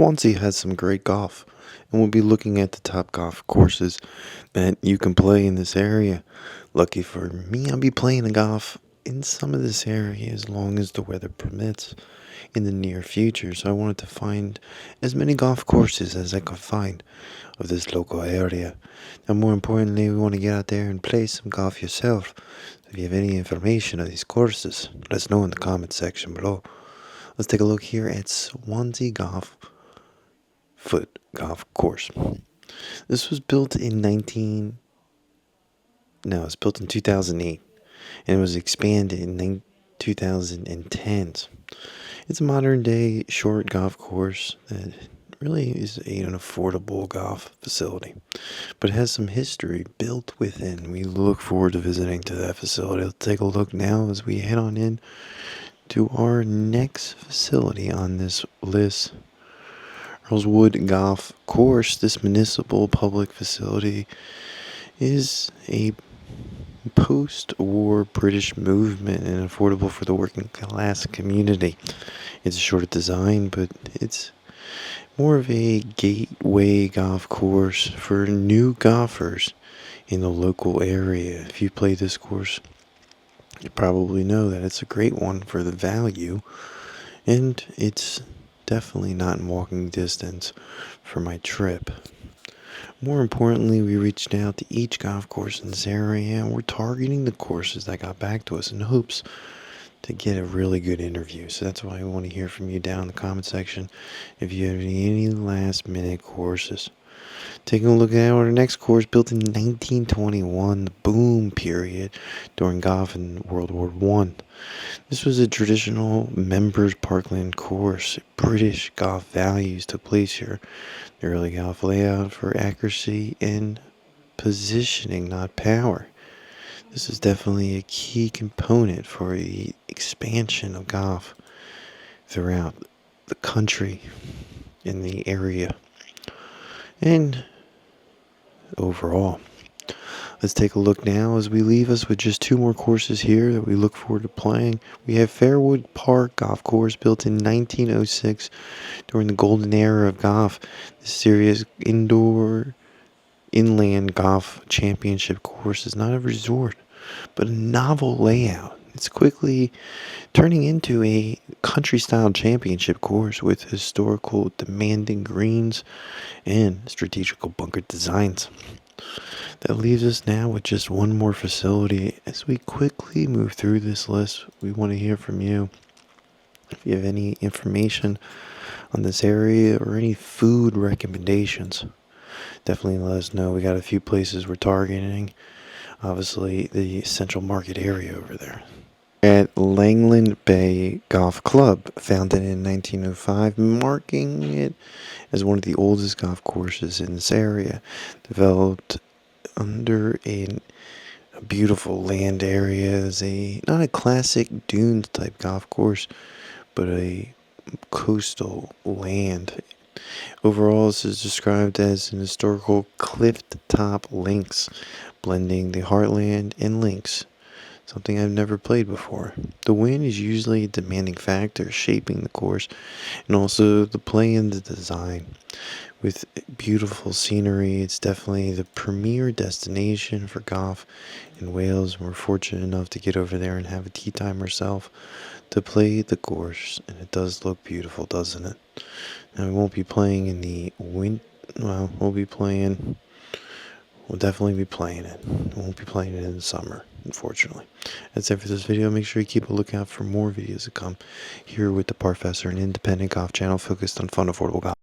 Swansea has some great golf, and we'll be looking at the top golf courses that you can play in this area. Lucky for me, I'll be playing a golf in some of this area as long as the weather permits in the near future. So I wanted to find as many golf courses as I could find of this local area. And more importantly, we want to get out there and play some golf yourself. If you have any information of these courses, let us know in the comment section below. Let's take a look here at Swansea Golf Course. This was built in 2008, and it was expanded in 2010. It's a modern day short golf course that really is an affordable golf facility, but it has some history built within. We look forward to visiting to that facility. Let's take a look now as we head on in to our next facility on this list. Earlswood Golf Course. This municipal public facility is a post-war British movement and affordable for the working class community. It's a short design, but it's more of a gateway golf course for new golfers in the local area. If you play this course, you probably know that it's a great one for the value, and it's definitely not in walking distance for my trip. More importantly, we reached out to each golf course in this area, and we're targeting the courses that got back to us in hopes to get a really good interview. So that's why I want to hear from you down in the comment section if you have any last minute courses. Taking a look at our next course, built in 1921, the boom period during golf in World War I. This was a traditional members Parkland course. British golf values took place here. The early golf layout for accuracy and positioning, not power. This is definitely a key component for the expansion of golf throughout the country in the area and overall. Let's take a look now as we leave us with just two more courses here that we look forward to playing. We have Fairwood Park Golf Course, built in 1906 during the golden era of golf. This serious indoor inland golf championship course is not a resort, but a novel layout. It's quickly turning into a country-style championship course with historical demanding greens and strategical bunker designs. That leaves us now with just one more facility. As we quickly move through this list, we want to hear from you. If you have any information on this area or any food recommendations, definitely let us know. We got a few places we're targeting. Obviously, the Central Market area over there. At Langland Bay Golf Club, founded in 1905, marking it as one of the oldest golf courses in this area. Developed under a beautiful land area as not a classic dunes type golf course, but a coastal land. Overall, this is described as an historical cliff-top links, blending the heartland and links, something I've never played before. The wind is usually a demanding factor shaping the course, and also the play and the design. With beautiful scenery, it's definitely the premier destination for golf in Wales. We're fortunate enough to get over there and have a tee time ourselves to play the course, and it does look beautiful, doesn't it? Now, we won't be playing in the we'll definitely be playing it. We won't be playing it in the summer, unfortunately. That's it for this video. Make sure you keep a lookout for more videos to come here with the Parfessor, an independent golf channel focused on fun, affordable golf.